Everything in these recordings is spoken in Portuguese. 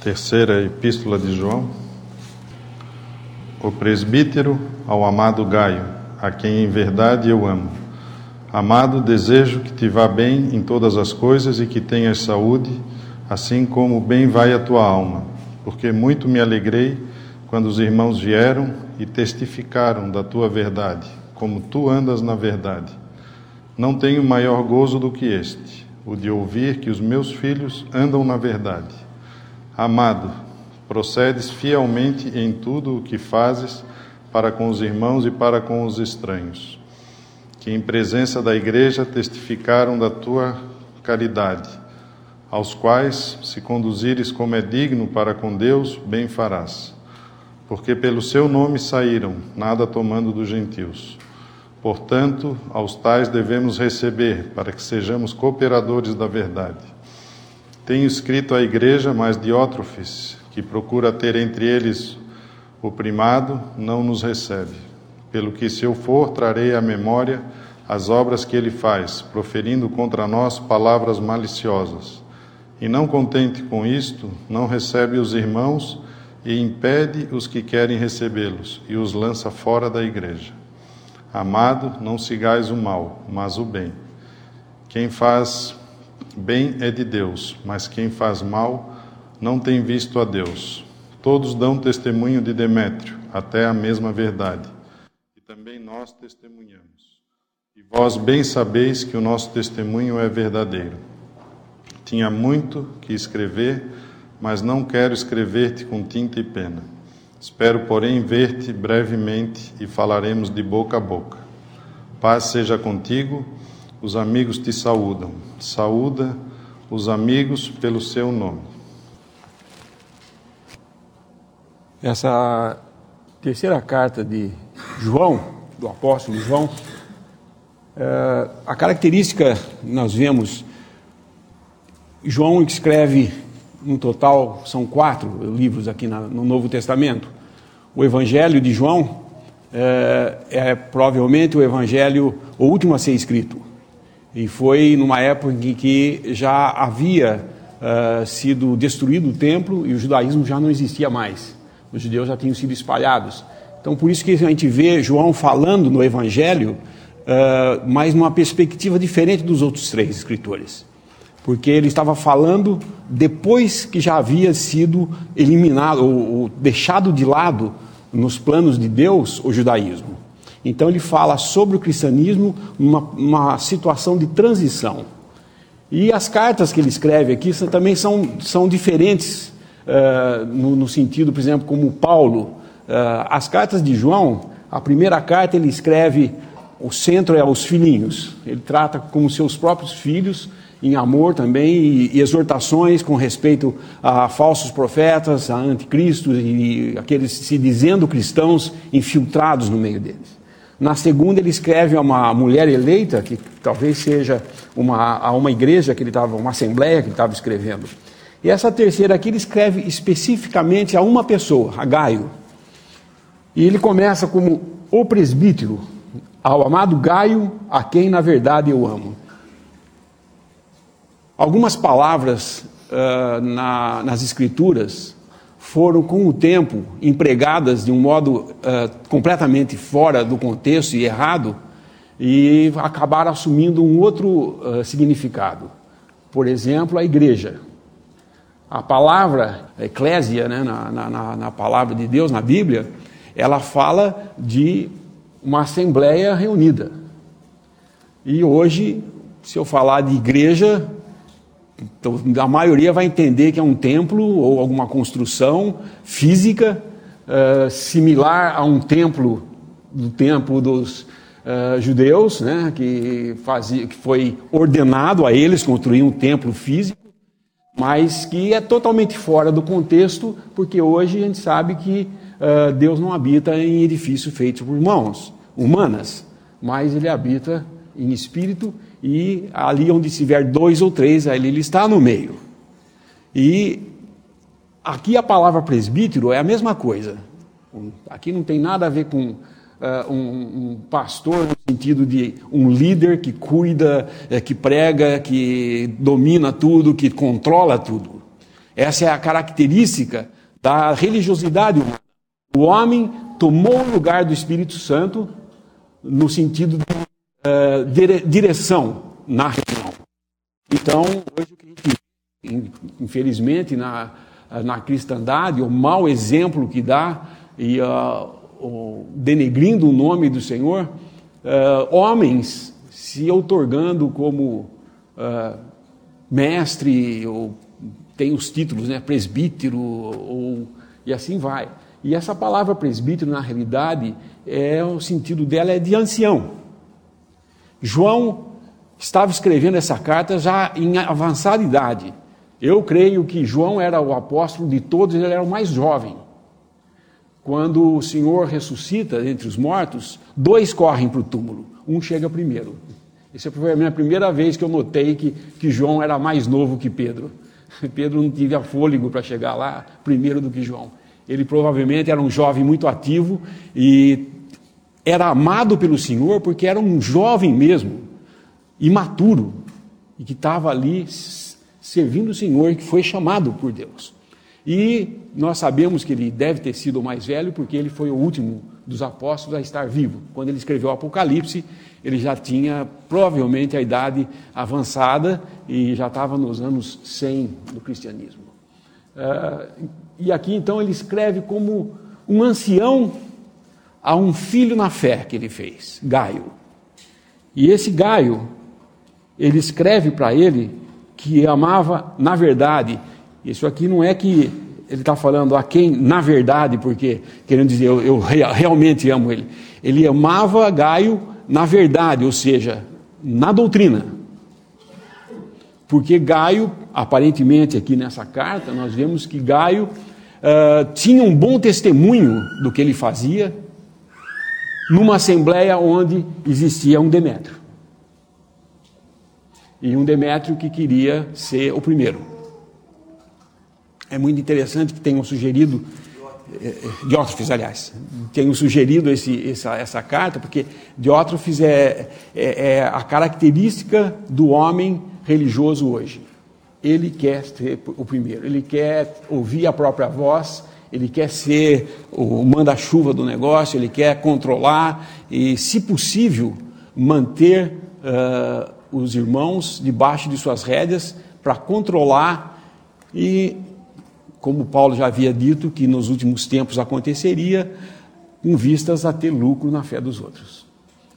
Terceira Epístola de João. O presbítero ao amado Gaio, a quem em verdade eu amo. Amado, desejo que te vá bem em todas as coisas e que tenhas saúde, assim como bem vai a tua alma, porque muito me alegrei quando os irmãos vieram e testificaram da tua verdade, como tu andas na verdade. Não tenho maior gozo do que este, o de ouvir que os meus filhos andam na verdade. Amado, procedes fielmente em tudo o que fazes para com os irmãos e para com os estranhos, que em presença da igreja testificaram da tua caridade, aos quais, se conduzires como é digno para com Deus, bem farás. Porque pelo seu nome saíram, nada tomando dos gentios. Portanto, aos tais devemos receber, para que sejamos cooperadores da verdade. Tenho escrito à igreja, mas Diótrefes, que procura ter entre eles o primado, não nos recebe. Pelo que, se eu for, trarei à memória as obras que ele faz, proferindo contra nós palavras maliciosas. E não contente com isto, não recebe os irmãos e impede os que querem recebê-los, e os lança fora da igreja. Amado, não sigais o mal, mas o bem. Quem faz bem é de Deus, mas quem faz mal não tem visto a Deus. Todos dão testemunho de Demétrio, até a mesma verdade. E também nós testemunhamos. E vós bem sabeis que o nosso testemunho é verdadeiro. Tinha muito que escrever, mas não quero escrever-te com tinta e pena. Espero, porém, ver-te brevemente e falaremos de boca a boca. Paz seja contigo. Os amigos te saúdam. Saúda os amigos pelo seu nome. Essa terceira carta de João, do apóstolo João, a característica nós vemos, João escreve, no total, são 4 livros aqui no Novo Testamento. O Evangelho de João é provavelmente o último a ser escrito. E foi numa época em que já havia sido destruído o templo e o judaísmo já não existia mais. Os judeus já tinham sido espalhados. Então, por isso que a gente vê João falando no Evangelho, mas numa perspectiva diferente dos outros 3 escritores. Porque ele estava falando depois que já havia sido eliminado ou deixado de lado nos planos de Deus o judaísmo. Então ele fala sobre o cristianismo numa situação de transição. E as cartas que ele escreve aqui também são diferentes, no sentido, por exemplo, como Paulo. As cartas de João, a primeira carta ele escreve, o centro é aos filhinhos. Ele trata como seus próprios filhos, em amor também, e exortações com respeito a falsos profetas, a anticristos e aqueles se dizendo cristãos infiltrados no meio deles. Na segunda ele escreve a uma mulher eleita, que talvez seja a uma igreja que ele estava, uma assembleia que ele estava escrevendo. E essa terceira aqui ele escreve especificamente a uma pessoa, a Gaio. E ele começa como o presbítero, ao amado Gaio, a quem na verdade eu amo. Algumas palavras nas Escrituras foram, com o tempo, empregadas de um modo completamente fora do contexto e errado, e acabaram assumindo um outro significado. Por exemplo, a igreja. A palavra eclésia, né, na palavra de Deus, na Bíblia, ela fala de uma assembleia reunida. E hoje, se eu falar de igreja, então, a maioria vai entender que é um templo ou alguma construção física similar a um templo do tempo dos judeus, né, que foi ordenado a eles construir um templo físico, mas que é totalmente fora do contexto, porque hoje a gente sabe que Deus não habita em edifícios feitos por mãos humanas, mas Ele habita em espírito, e ali onde estiver 2 ou 3, ali ele está no meio. E aqui a palavra presbítero é a mesma coisa. Aqui não tem nada a ver com um pastor no sentido de um líder que cuida, que prega, que domina tudo, que controla tudo. Essa é a característica da religiosidade humana. O homem tomou o lugar do Espírito Santo no sentido de direção na religião. Então, hoje o que a gente, infelizmente, na cristandade, o mau exemplo que dá, e denegrindo o nome do Senhor, homens se outorgando como mestre, ou tem os títulos, né, presbítero, e assim vai. E essa palavra presbítero, na realidade, o sentido dela é de ancião. João estava escrevendo essa carta já em avançada idade. Eu creio que João era o apóstolo de todos, ele era o mais jovem. Quando o Senhor ressuscita entre os mortos, 2 correm para o túmulo, um chega primeiro. Essa foi a minha primeira vez que eu notei que João era mais novo que Pedro. Pedro não tinha fôlego para chegar lá primeiro do que João. Ele provavelmente era um jovem muito ativo e era amado pelo Senhor porque era um jovem mesmo, imaturo, e que estava ali servindo o Senhor e que foi chamado por Deus. E nós sabemos que ele deve ter sido o mais velho porque ele foi o último dos apóstolos a estar vivo. Quando ele escreveu o Apocalipse, ele já tinha provavelmente a idade avançada e já estava nos anos 100 do cristianismo. E aqui então ele escreve como um ancião a um filho na fé que ele fez, Gaio. E esse Gaio, ele escreve para ele que amava na verdade. Isso aqui não é que ele está falando a quem na verdade, porque querendo dizer eu realmente amo ele. Ele amava Gaio na verdade, ou seja, na doutrina. Porque Gaio, aparentemente aqui nessa carta, nós vemos que Gaio tinha um bom testemunho do que ele fazia numa assembleia onde existia um Demétrio. E um Demétrio que queria ser o primeiro. É muito interessante que tenham sugerido, Diótrefes, aliás, tenham sugerido essa carta, porque Diótrefes é a característica do homem religioso hoje. Ele quer ser o primeiro, ele quer ouvir a própria voz, ele quer ser o manda-chuva do negócio, ele quer controlar e, se possível, manter os irmãos debaixo de suas rédeas para controlar e, como Paulo já havia dito, que nos últimos tempos aconteceria com vistas a ter lucro na fé dos outros.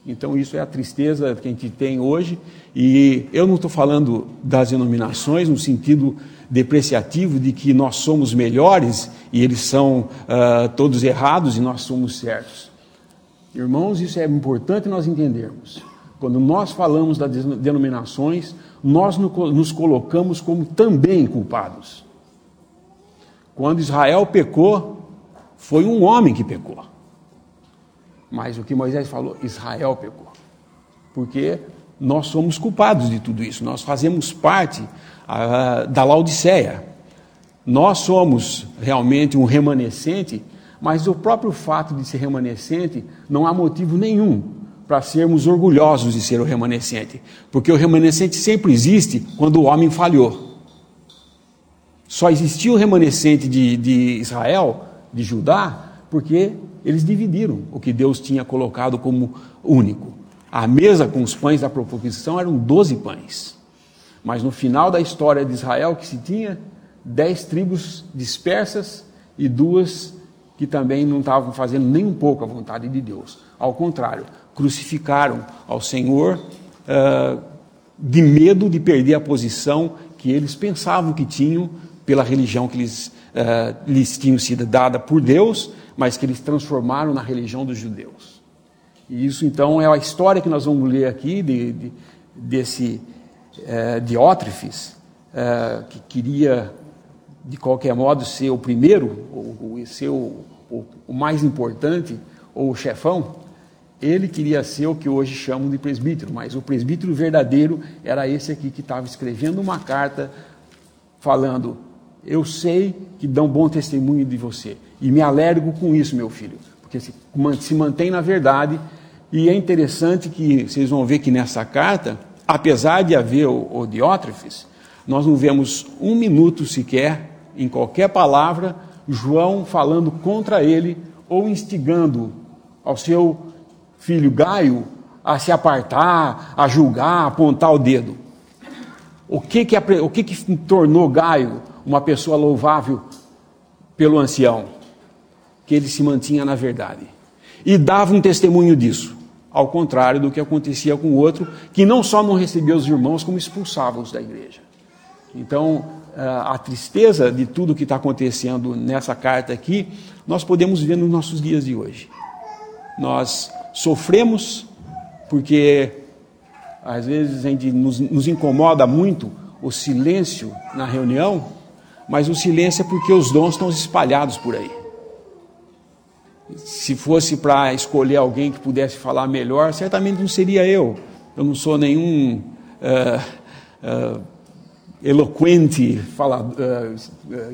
Então isso é a tristeza que a gente tem hoje, e eu não estou falando das denominações no sentido depreciativo de que nós somos melhores e eles são todos errados e nós somos certos. Irmãos, isso é importante nós entendermos. Quando nós falamos das denominações, nós nos colocamos como também culpados. Quando Israel pecou, foi um homem que pecou. Mas o que Moisés falou, Israel pecou. Porque nós somos culpados de tudo isso. Nós fazemos parte da Laodiceia. Nós somos realmente um remanescente, mas o próprio fato de ser remanescente não há motivo nenhum para sermos orgulhosos de ser o remanescente. Porque o remanescente sempre existe quando o homem falhou. Só existiu o remanescente de Israel, de Judá, porque eles dividiram o que Deus tinha colocado como único. A mesa com os pães da proposição eram 12 pães. Mas no final da história de Israel, que se tinha 10 tribos dispersas e 2 que também não estavam fazendo nem um pouco a vontade de Deus. Ao contrário, crucificaram ao Senhor de medo de perder a posição que eles pensavam que tinham pela religião que lhes tinha sido dada por Deus, mas que eles transformaram na religião dos judeus. E isso, então, é a história que nós vamos ler aqui desse Diótrefes, que queria, de qualquer modo, ser o primeiro, ou ser o mais importante, ou o chefão. Ele queria ser o que hoje chamam de presbítero, mas o presbítero verdadeiro era esse aqui que estava escrevendo uma carta falando: eu sei que dão bom testemunho de você, e me alegro com isso, meu filho, porque se mantém na verdade. E é interessante que vocês vão ver que nessa carta, apesar de haver o Diótrefes, nós não vemos um minuto sequer em qualquer palavra, João falando contra ele ou instigando ao seu filho Gaio a se apartar, a julgar, a apontar o dedo. O que tornou Gaio uma pessoa louvável pelo ancião? Que ele se mantinha na verdade. E dava um testemunho disso. Ao contrário do que acontecia com o outro, que não só não recebia os irmãos, como expulsava-os da igreja. Então, a tristeza de tudo que está acontecendo nessa carta aqui, nós podemos ver nos nossos dias de hoje. Nós sofremos porque, às vezes, a gente nos incomoda muito o silêncio na reunião, mas o silêncio é porque os dons estão espalhados por aí. Se fosse para escolher alguém que pudesse falar melhor, certamente não seria eu. Eu não sou nenhum eloquente,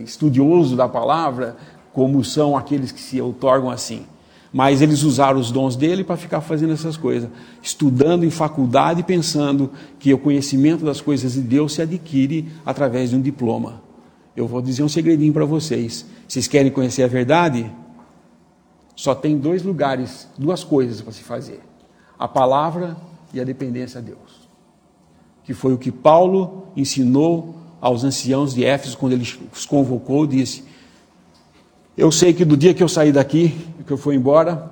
estudioso da palavra, como são aqueles que se outorgam assim. Mas eles usaram os dons dele para ficar fazendo essas coisas, estudando em faculdade, pensando que o conhecimento das coisas de Deus se adquire através de um diploma. Eu vou dizer um segredinho para vocês. Vocês querem conhecer a verdade? Só tem dois lugares, duas coisas para se fazer: a palavra e a dependência a Deus. Que foi o que Paulo ensinou aos anciãos de Éfeso quando ele os convocou. Disse: eu sei que do dia que eu sair daqui, que eu for embora,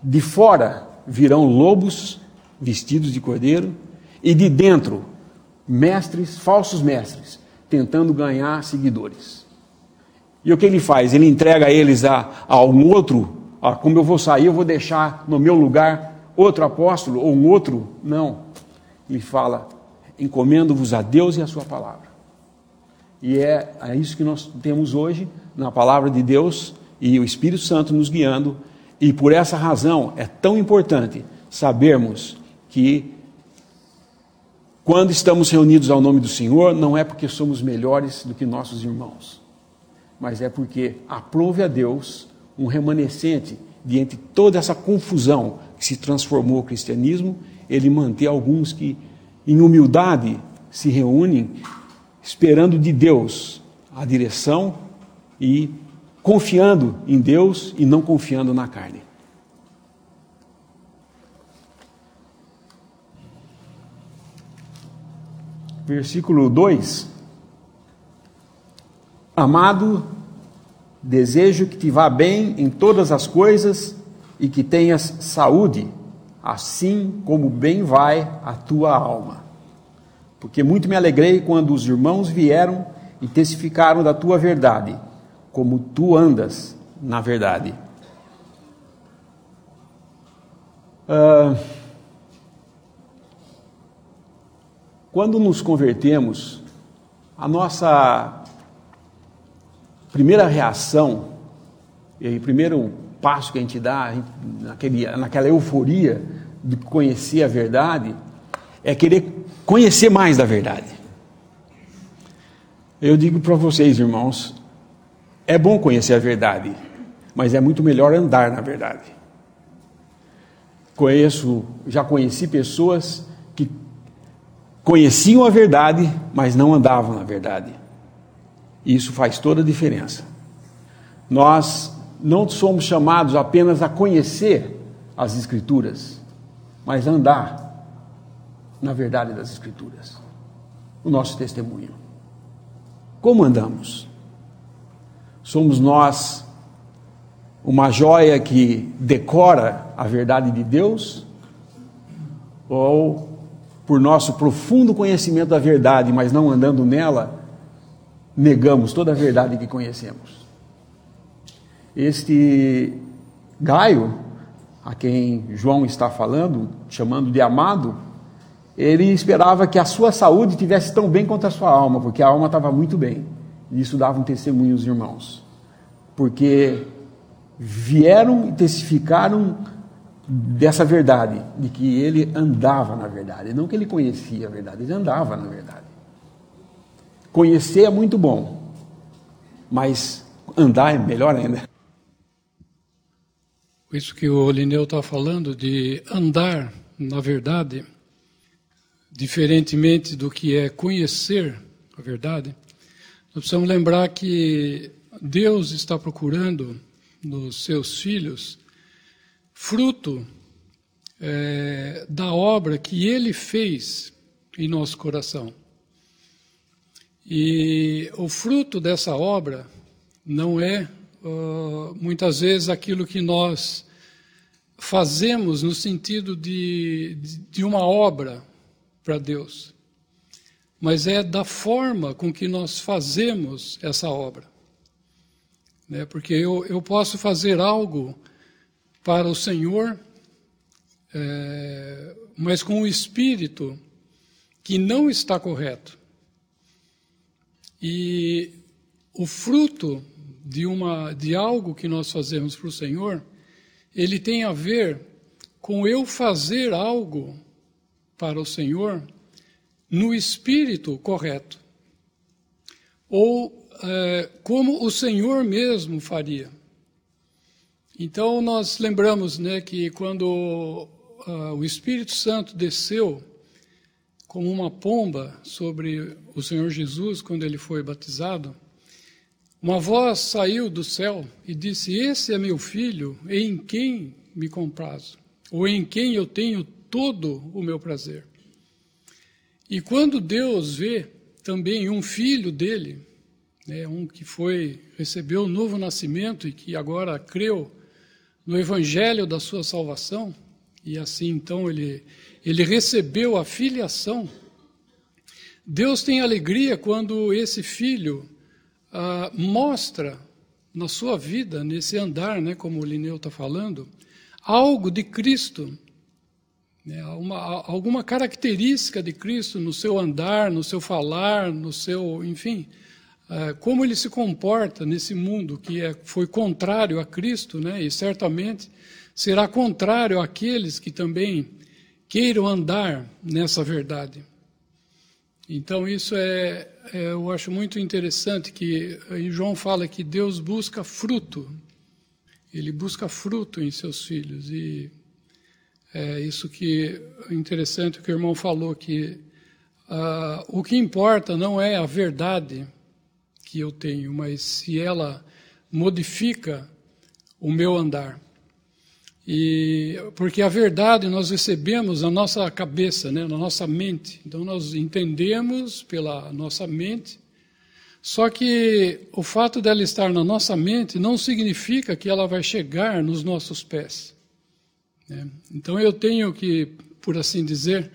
de fora virão lobos vestidos de cordeiro, e de dentro mestres, falsos mestres, tentando ganhar seguidores. E o que ele faz? Ele entrega eles a um outro. Como eu vou sair, eu vou deixar no meu lugar outro apóstolo ou um outro? Não. Ele fala: encomendo-vos a Deus e a sua palavra. E é isso que nós temos hoje na palavra de Deus e o Espírito Santo nos guiando. E por essa razão é tão importante sabermos que quando estamos reunidos ao nome do Senhor, não é porque somos melhores do que nossos irmãos, mas é porque aprove a Deus um remanescente diante de toda essa confusão que se transformou o cristianismo, ele manter alguns que em humildade se reúnem, esperando de Deus a direção e confiando em Deus e não confiando na carne. Versículo 2: Amado, desejo que te vá bem em todas as coisas e que tenhas saúde, assim como bem vai a tua alma. Porque muito me alegrei quando os irmãos vieram e testificaram da tua verdade, como tu andas na verdade. Quando nos convertemos, a nossa primeira reação, e o primeiro passo que a gente dá, naquela euforia de conhecer a verdade, é querer conhecer mais da verdade. Eu digo para vocês, irmãos, é bom conhecer a verdade, mas é muito melhor andar na verdade. Já conheci pessoas que conheciam a verdade, mas não andavam na verdade. Isso faz toda a diferença. Nós não somos chamados apenas a conhecer as Escrituras, mas a andar na verdade das Escrituras. O nosso testemunho. Como andamos? Somos nós uma joia que decora a verdade de Deus? Ou, por nosso profundo conhecimento da verdade, mas não andando nela, negamos toda a verdade que conhecemos? Este Gaio, a quem João está falando, chamando de amado, ele esperava que a sua saúde tivesse tão bem quanto a sua alma, porque a alma estava muito bem. E isso dava um testemunho aos irmãos. Porque vieram e testificaram dessa verdade, de que ele andava na verdade. Não que ele conhecia a verdade, ele andava na verdade. Conhecer é muito bom, mas andar é melhor ainda. Isso que o Lineu está falando de andar na verdade, diferentemente do que é conhecer a verdade, Nós precisamos lembrar que Deus está procurando nos seus filhos fruto da obra que Ele fez em nosso coração. E o fruto dessa obra não é, muitas vezes, aquilo que nós fazemos no sentido de uma obra para Deus, mas é da forma com que nós fazemos essa obra. Né? Porque eu posso fazer algo para o Senhor, mas com um espírito que não está correto. E o fruto de algo que nós fazemos para o Senhor, ele tem a ver com eu fazer algo para o Senhor no espírito correto. Ou como o Senhor mesmo faria. Então nós lembramos, né, que quando o Espírito Santo desceu como uma pomba sobre o Senhor Jesus, quando ele foi batizado, uma voz saiu do céu e disse: esse é meu filho, em quem me comprazo, ou em quem eu tenho todo o meu prazer. E quando Deus vê também um filho dele, né, um que recebeu o novo nascimento e que agora creu no evangelho da sua salvação, e assim então ele recebeu a filiação, Deus tem alegria quando esse filho mostra na sua vida, nesse andar, né, como o Lineu está falando, algo de Cristo, né, alguma característica de Cristo no seu andar, no seu falar, no seu, enfim, como ele se comporta nesse mundo que foi contrário a Cristo, né, e certamente será contrário àqueles que também queiram andar nessa verdade. Então isso eu acho muito interessante que João fala que Deus busca fruto, ele busca fruto em seus filhos, e é isso que é interessante o que o irmão falou, que o que importa não é a verdade que eu tenho, mas se ela modifica o meu andar. E porque a verdade nós recebemos na nossa cabeça, né, na nossa mente. Então nós entendemos pela nossa mente. Só que o fato dela estar na nossa mente não significa que ela vai chegar nos nossos pés. Né? Então eu tenho que, por assim dizer,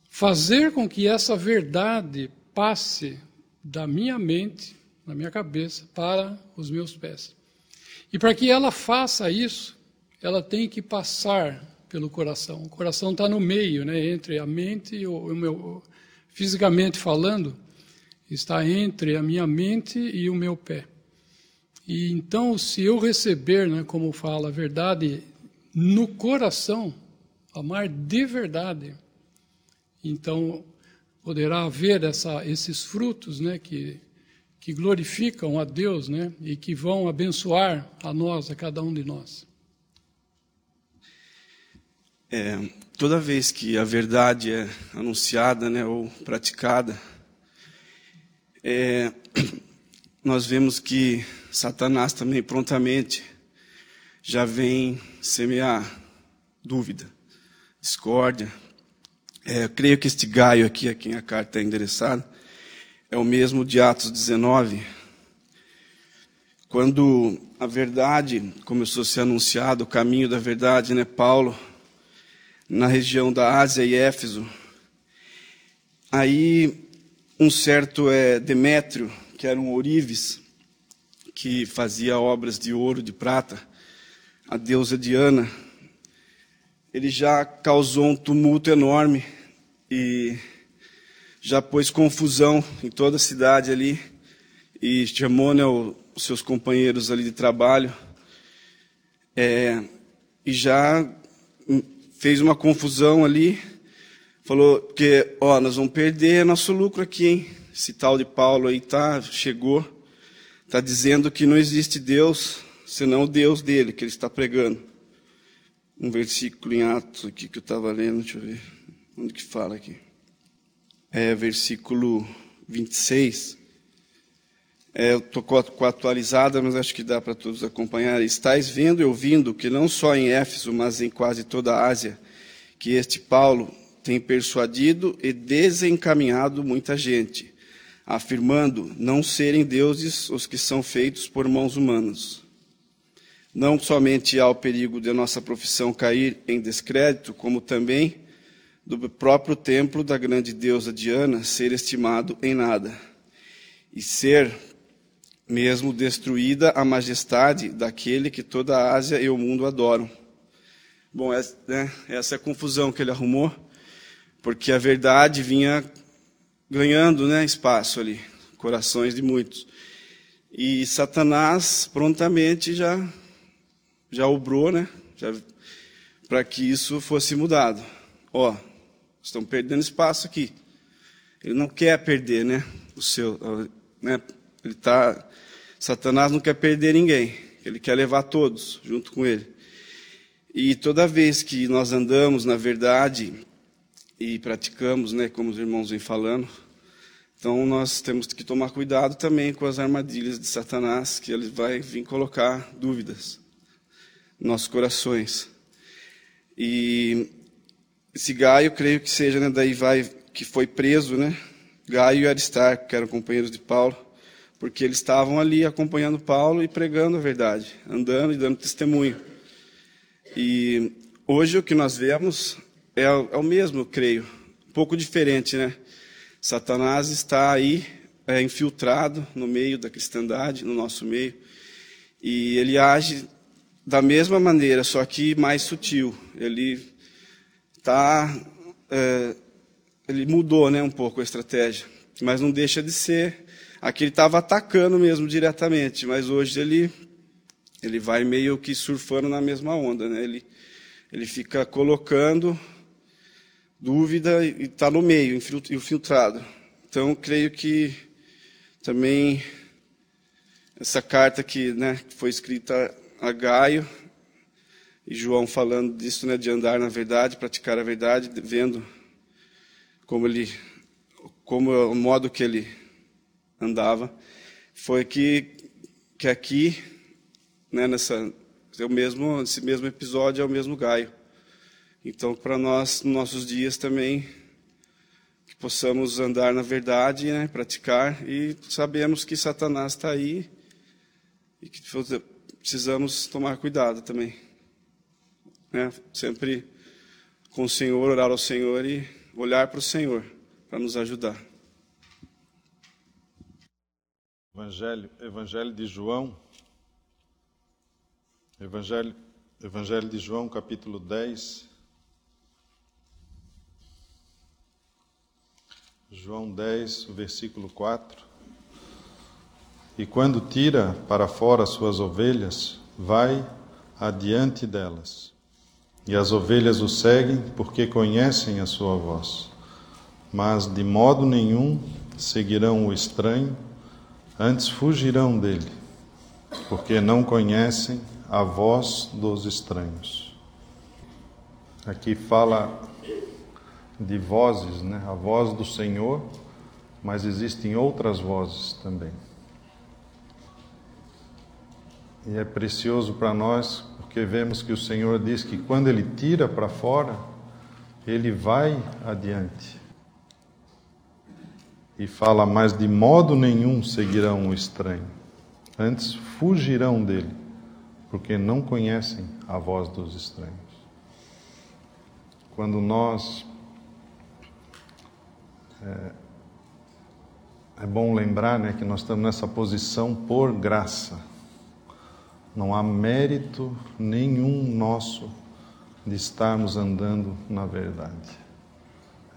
fazer com que essa verdade passe da minha mente, da minha cabeça, para os meus pés. E para que ela faça isso, ela tem que passar pelo coração. O coração está no meio, né, entre a mente e o meu, fisicamente falando, está entre a minha mente e o meu pé. E então, se eu receber, né, como fala, a verdade no coração, amar de verdade, então poderá haver esses frutos, né, que glorificam a Deus, né, e que vão abençoar a nós, a cada um de nós. Toda vez que a verdade é anunciada, né, ou praticada, nós vemos que Satanás também prontamente já vem semear dúvida, discórdia. Eu creio que este Gaio aqui, a quem a carta é endereçada, é o mesmo de Atos 19, quando a verdade começou a ser anunciada, o caminho da verdade, né, Paulo, na região da Ásia e Éfeso. Aí um certo Demétrio, que era um ourives, que fazia obras de ouro, de prata, a deusa Diana, ele já causou um tumulto enorme e já pôs confusão em toda a cidade ali, e chamou, né, os seus companheiros ali de trabalho, e já fez uma confusão ali, falou que, nós vamos perder nosso lucro aqui, hein? Esse tal de Paulo aí chegou, está dizendo que não existe Deus, senão o Deus dele, que ele está pregando. Um versículo em Atos aqui que eu estava lendo, deixa eu ver, onde que fala aqui? Versículo 26, Eu estou com a atualizada, mas acho que dá para todos acompanhar. Estais vendo e ouvindo que não só em Éfeso, mas em quase toda a Ásia, que este Paulo tem persuadido e desencaminhado muita gente, afirmando não serem deuses os que são feitos por mãos humanas. Não somente há o perigo de nossa profissão cair em descrédito, como também do próprio templo da grande deusa Diana ser estimado em nada, e ser mesmo destruída a majestade daquele que toda a Ásia e o mundo adoram. Bom, essa é a confusão que ele arrumou, porque a verdade vinha ganhando, espaço ali, corações de muitos. E Satanás prontamente já obrou, para que isso fosse mudado. Estão perdendo espaço aqui. Ele não quer perder, Satanás não quer perder ninguém. Ele quer levar todos junto com ele. E toda vez que nós andamos na verdade e praticamos, como os irmãos vêm falando, então nós temos que tomar cuidado também com as armadilhas de Satanás, que ele vai vir colocar dúvidas nos nossos corações. E esse Gaio, creio que seja, que foi preso, Gaio e Aristarco, que eram companheiros de Paulo, porque eles estavam ali acompanhando Paulo e pregando a verdade, andando e dando testemunho. E hoje o que nós vemos é o mesmo, creio, um pouco diferente, Satanás está aí infiltrado no meio da cristandade, no nosso meio, e ele age da mesma maneira, só que mais sutil. Ele mudou, um pouco a estratégia, mas não deixa de ser. Aqui ele estava atacando mesmo diretamente, mas hoje ele vai meio que surfando na mesma onda, Ele fica colocando dúvida e está no meio, infiltrado. Então, creio que também essa carta que foi escrita a Gaio, e João falando disso, de andar na verdade, praticar a verdade, vendo como o modo que ele andava, foi que aqui, esse mesmo episódio é o mesmo Gaio. Então, para nós, nos nossos dias também, que possamos andar na verdade, praticar, e sabemos que Satanás está aí e que precisamos tomar cuidado também. Sempre com o Senhor, orar ao Senhor e olhar para o Senhor para nos ajudar. Evangelho de João, Evangelho de João, capítulo 10. João 10, versículo 4. E quando tira para fora suas ovelhas, vai adiante delas. E as ovelhas o seguem, porque conhecem a sua voz. Mas de modo nenhum seguirão o estranho, antes fugirão dele, porque não conhecem a voz dos estranhos. Aqui fala de vozes, a voz do Senhor, mas existem outras vozes também. E é precioso para nós, porque vemos que o Senhor diz que quando Ele tira para fora, Ele vai adiante. E fala, mas de modo nenhum seguirão o estranho, antes fugirão dele, porque não conhecem a voz dos estranhos. Quando nós... É bom lembrar, que nós estamos nessa posição por graça. Não há mérito nenhum nosso de estarmos andando na verdade.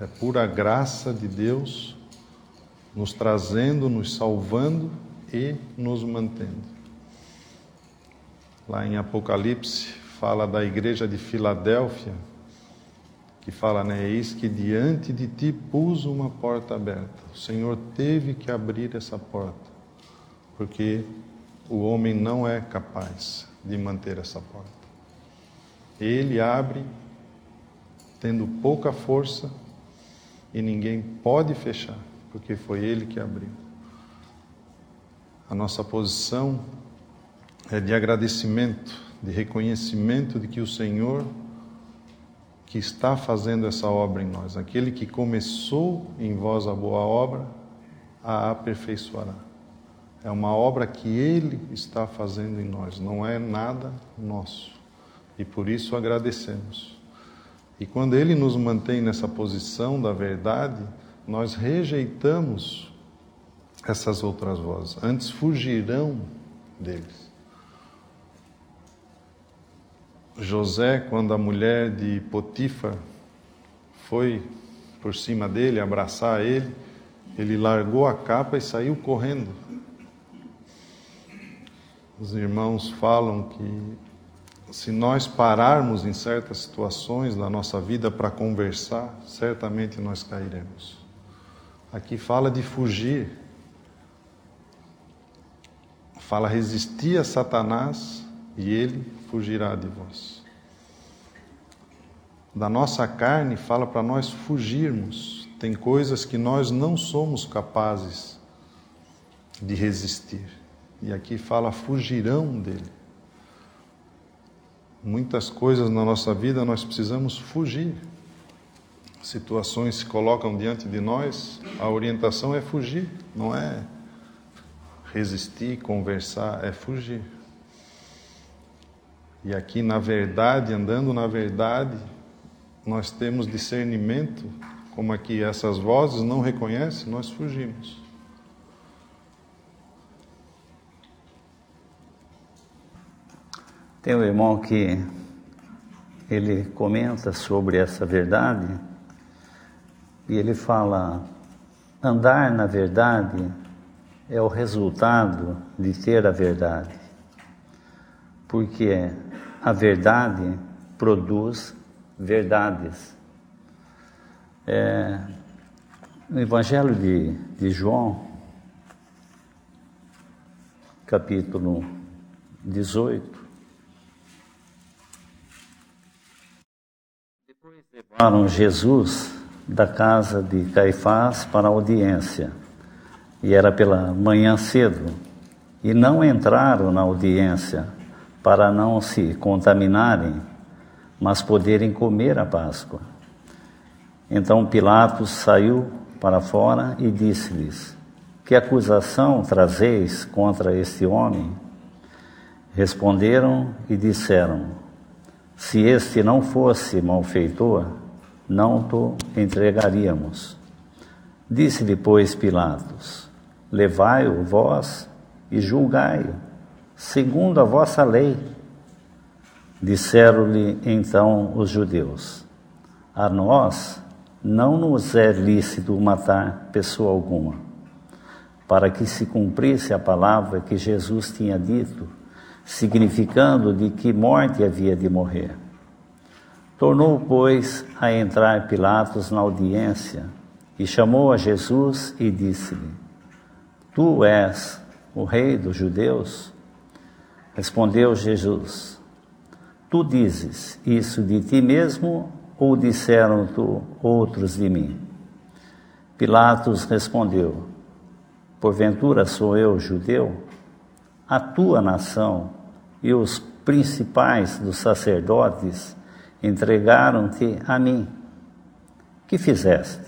É pura graça de Deus nos trazendo, nos salvando e nos mantendo. Lá em Apocalipse fala da igreja de Filadélfia, que fala, eis que diante de ti pus uma porta aberta. O Senhor teve que abrir essa porta, porque o homem não é capaz de manter essa porta. Ele abre, tendo pouca força, e ninguém pode fechar, porque foi Ele que abriu. a nossa posição é de agradecimento, de reconhecimento de que o Senhor que está fazendo essa obra em nós, aquele que começou em vós a boa obra, a aperfeiçoará. É uma obra que Ele está fazendo em nós, não é nada nosso. E por isso agradecemos. E quando Ele nos mantém nessa posição da verdade, nós rejeitamos essas outras vozes, antes fugirão deles. José, quando a mulher de Potifar foi por cima dele, abraçar ele, ele largou a capa e saiu correndo. Os irmãos falam que se nós pararmos em certas situações da nossa vida para conversar, certamente nós cairemos. Aqui fala de fugir. Fala resistir a Satanás e ele fugirá de vós. Da nossa carne fala para nós fugirmos. Tem coisas que nós não somos capazes de resistir. E aqui fala fugirão dele. Muitas coisas na nossa vida nós precisamos fugir. Situações se colocam diante de nós, a orientação é fugir, não é resistir, conversar, é fugir. E aqui na verdade, andando na verdade, nós temos discernimento, como aqui essas vozes não reconhecem, nós fugimos. Tem um irmão que ele comenta sobre essa verdade e ele fala: andar na verdade é o resultado de ter a verdade, porque a verdade produz verdades. No Evangelho de João, capítulo 18, depois levaram Jesus da casa de Caifás para a audiência, e era pela manhã cedo, e não entraram na audiência para não se contaminarem, mas poderem comer a Páscoa. Então Pilatos saiu para fora e disse-lhes: que acusação trazeis contra este homem? Responderam e disseram: se este não fosse malfeitor, não te entregaríamos. Disse-lhe, pois, Pilatos: levai-o vós e julgai-o, segundo a vossa lei. Disseram-lhe então os judeus: a nós não nos é lícito matar pessoa alguma, para que se cumprisse a palavra que Jesus tinha dito, significando de que morte havia de morrer. Tornou, pois, a entrar Pilatos na audiência, e chamou a Jesus e disse-lhe: tu és o rei dos judeus? Respondeu Jesus: tu dizes isso de ti mesmo, ou disseram-te outros de mim? Pilatos respondeu: porventura sou eu judeu? A tua nação e os principais dos sacerdotes entregaram-te a mim. Que fizeste?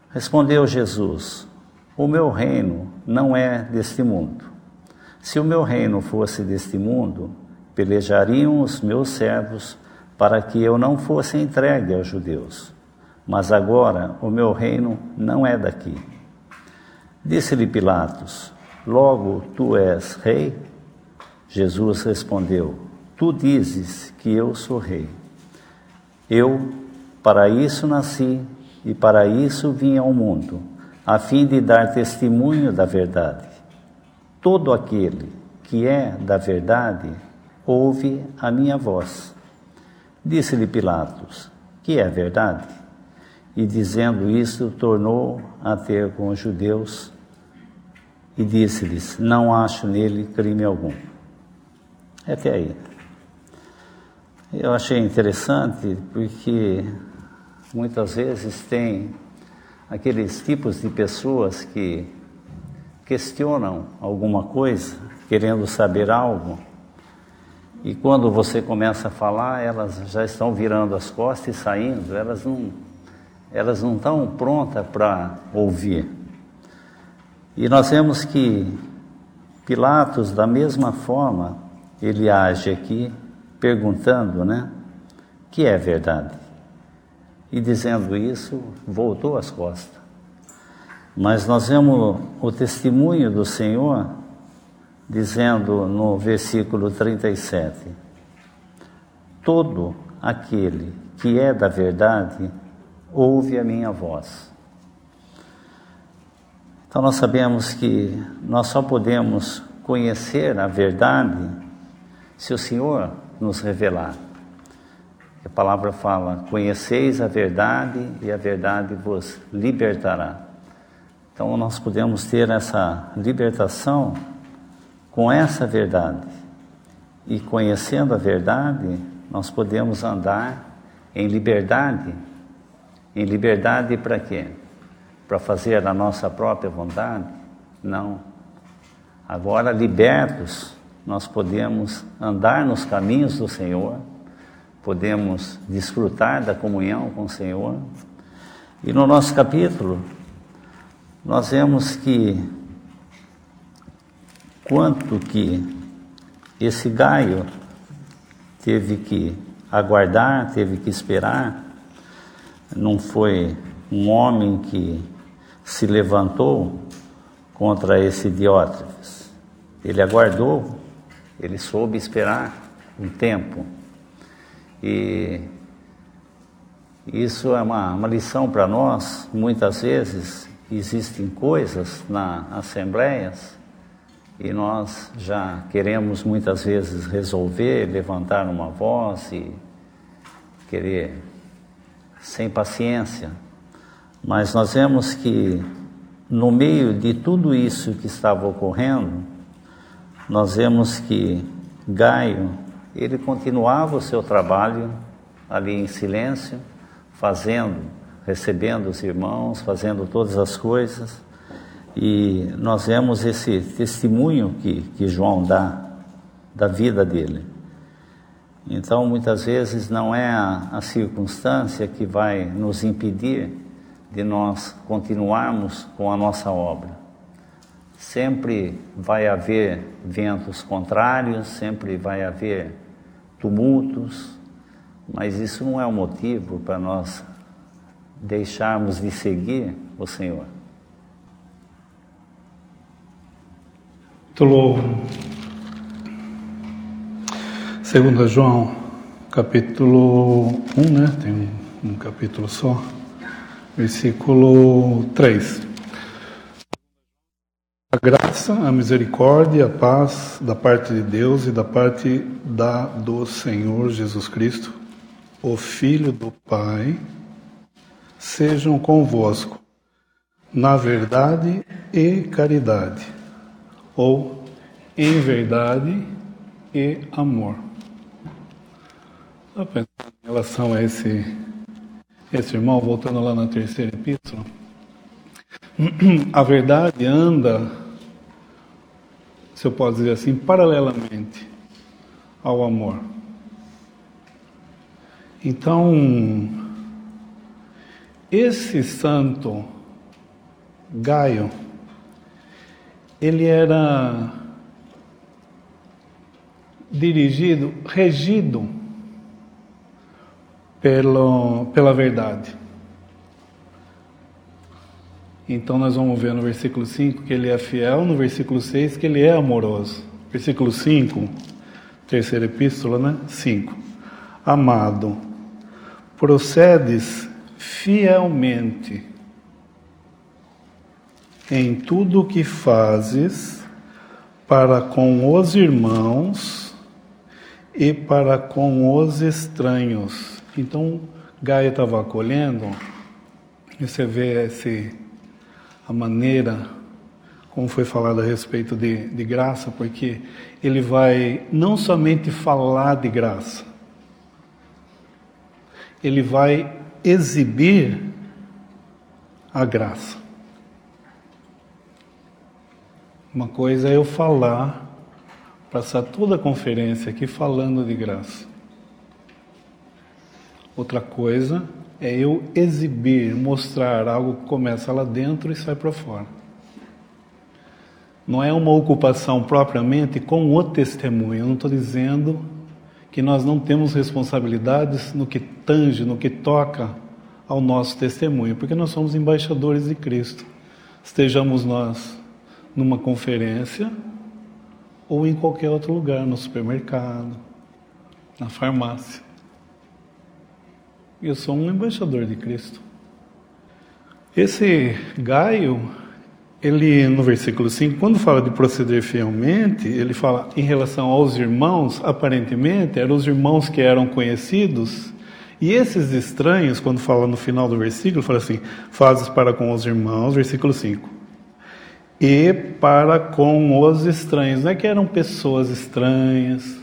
Respondeu Jesus: o meu reino não é deste mundo. Se o meu reino fosse deste mundo, pelejariam os meus servos para que eu não fosse entregue aos judeus. Mas agora o meu reino não é daqui. Disse-lhe Pilatos: logo tu és rei? Jesus respondeu: tu dizes que eu sou rei. Eu para isso nasci e para isso vim ao mundo, a fim de dar testemunho da verdade. Todo aquele que é da verdade ouve a minha voz. Disse-lhe Pilatos: que é verdade? E dizendo isso, tornou a ter com os judeus e disse-lhes: não acho nele crime algum. Até aí. Eu achei interessante porque muitas vezes tem aqueles tipos de pessoas que questionam alguma coisa, querendo saber algo, e quando você começa a falar, elas já estão virando as costas e saindo, elas não estão prontas para ouvir. E nós vemos que Pilatos, da mesma forma, ele age aqui, perguntando, né, que é verdade. E dizendo isso, voltou as costas. Mas nós vemos o testemunho do Senhor, dizendo no versículo 37, todo aquele que é da verdade, ouve a minha voz. Então nós sabemos que nós só podemos conhecer a verdade se o Senhor nos revelar. A palavra fala, conheceis a verdade e a verdade vos libertará. Então nós podemos ter essa libertação com essa verdade. E conhecendo a verdade, nós podemos andar em liberdade. Em liberdade para quê? Para fazer a nossa própria vontade? Não. Agora, libertos, nós podemos andar nos caminhos do Senhor, podemos desfrutar da comunhão com o Senhor. E no nosso capítulo, nós vemos que quanto que esse Gaio teve que aguardar, teve que esperar, não foi um homem que se levantou contra esse Diótrefes. Ele aguardou, ele soube esperar um tempo. E isso é uma lição para nós. Muitas vezes existem coisas nas assembleias e nós já queremos muitas vezes resolver, levantar uma voz e querer sem paciência. Mas nós vemos que no meio de tudo isso que estava ocorrendo, nós vemos que Gaio, ele continuava o seu trabalho ali em silêncio, recebendo os irmãos, fazendo todas as coisas. E nós vemos esse testemunho que João dá da vida dele. Então, muitas vezes não é a circunstância que vai nos impedir de nós continuarmos com a nossa obra. Sempre vai haver ventos contrários, sempre vai haver tumultos, mas isso não é um motivo para nós deixarmos de seguir o Senhor. Título 2 João, capítulo 1, né? Tem um capítulo só, versículo 3. A graça, a misericórdia, a paz da parte de Deus e da parte do Senhor Jesus Cristo, o Filho do Pai, sejam convosco, na verdade e caridade, ou em verdade e amor. Estou pensando em relação a esse irmão, voltando lá na terceira epístola, a verdade anda, se eu posso dizer assim, paralelamente ao amor. Então, esse santo Gaio, ele era regido pela verdade. Então nós vamos ver no versículo 5 que ele é fiel, no versículo 6 que ele é amoroso. Versículo 5, terceira epístola, né? 5. Amado, procedes fielmente em tudo o que fazes para com os irmãos e para com os estranhos. Então, Gaio estava acolhendo, e você vê a maneira como foi falado a respeito de graça, porque ele vai não somente falar de graça, ele vai exibir a graça. Uma coisa é eu falar, passar toda a conferência aqui falando de graça. Outra coisa é eu exibir, mostrar algo que começa lá dentro e sai para fora. Não é uma ocupação propriamente com o testemunho. Eu não estou dizendo que nós não temos responsabilidades no que tange, no que toca ao nosso testemunho, porque nós somos embaixadores de Cristo. Estejamos nós numa conferência ou em qualquer outro lugar, no supermercado, na farmácia. Eu sou um embaixador de Cristo. Esse Gaio, ele no versículo 5, quando fala de proceder fielmente, ele fala em relação aos irmãos, aparentemente eram os irmãos que eram conhecidos, e esses estranhos, quando fala no final do versículo, fala assim, fazes para com os irmãos, versículo 5. E para com os estranhos. Não é que eram pessoas estranhas,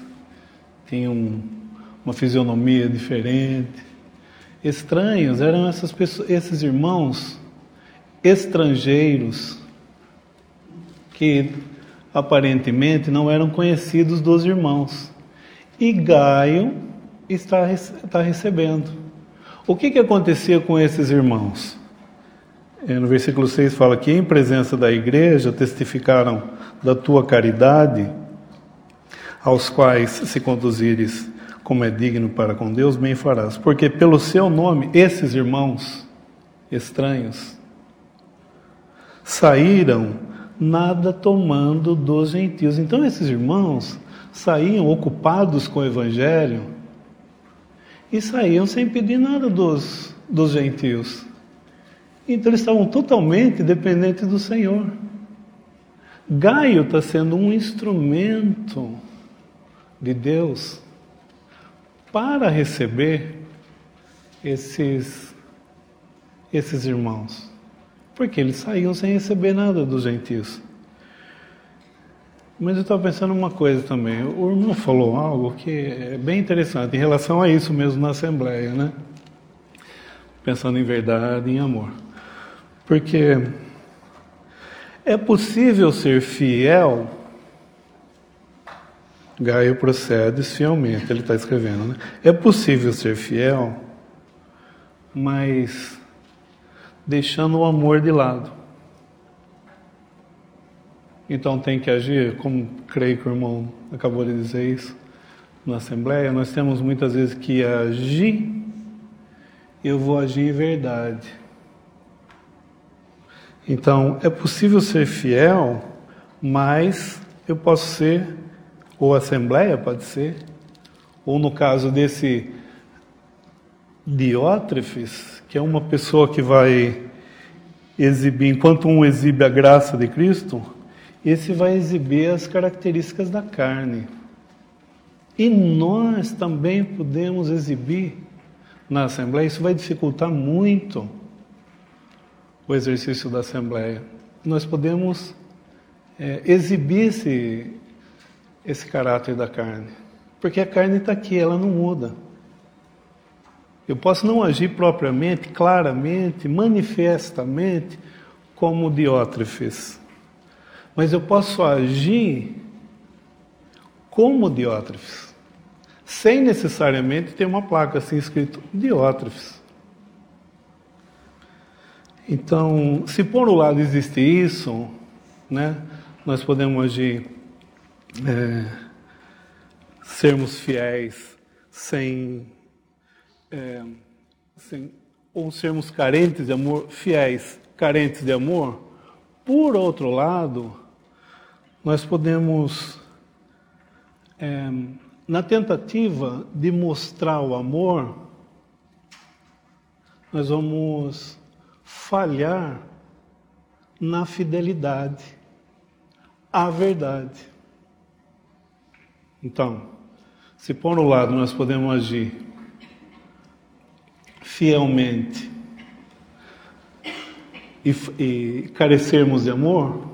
tinham uma fisionomia diferente. Estranhos eram essas pessoas, esses irmãos estrangeiros que aparentemente não eram conhecidos dos irmãos. E Gaio está recebendo. O que acontecia com esses irmãos? No versículo 6 fala que em presença da igreja testificaram da tua caridade, aos quais se conduzires como é digno para com Deus, bem farás. Porque pelo seu nome, esses irmãos estranhos saíram nada tomando dos gentios. Então esses irmãos saíam ocupados com o evangelho e saíam sem pedir nada dos gentios. Então eles estavam totalmente dependentes do Senhor. Gaio está sendo um instrumento de Deus para receber esses irmãos. Porque eles saíam sem receber nada dos gentios. Mas eu estava pensando uma coisa também. O irmão falou algo que é bem interessante em relação a isso mesmo na Assembleia, né? Pensando em verdade e em amor. Porque é possível ser fiel. Gaio procede fielmente, ele está escrevendo, né? É possível ser fiel, mas deixando o amor de lado. Então tem que agir, como creio que o irmão acabou de dizer isso na Assembleia, nós temos muitas vezes que agir, eu vou agir em verdade. Então, é possível ser fiel, mas eu posso ser, ou a Assembleia pode ser, ou no caso desse Diótrefes, que é uma pessoa que vai exibir, enquanto um exibe a graça de Cristo, esse vai exibir as características da carne. E nós também podemos exibir na Assembleia, isso vai dificultar muito o exercício da Assembleia. Nós podemos exibir esse caráter da carne, porque a carne está aqui, ela não muda. Eu posso não agir propriamente, claramente, manifestamente, como Diótrefes, mas eu posso agir como Diótrefes, sem necessariamente ter uma placa assim escrito Diótrefes. Então, se por um lado existe isso, né, nós podemos agir, sermos fiéis ou sermos carentes de amor, fiéis, carentes de amor. Por outro lado, nós podemos, na tentativa de mostrar o amor, nós vamos falhar na fidelidade à verdade. Então, se por um lado nós podemos agir fielmente e carecermos de amor,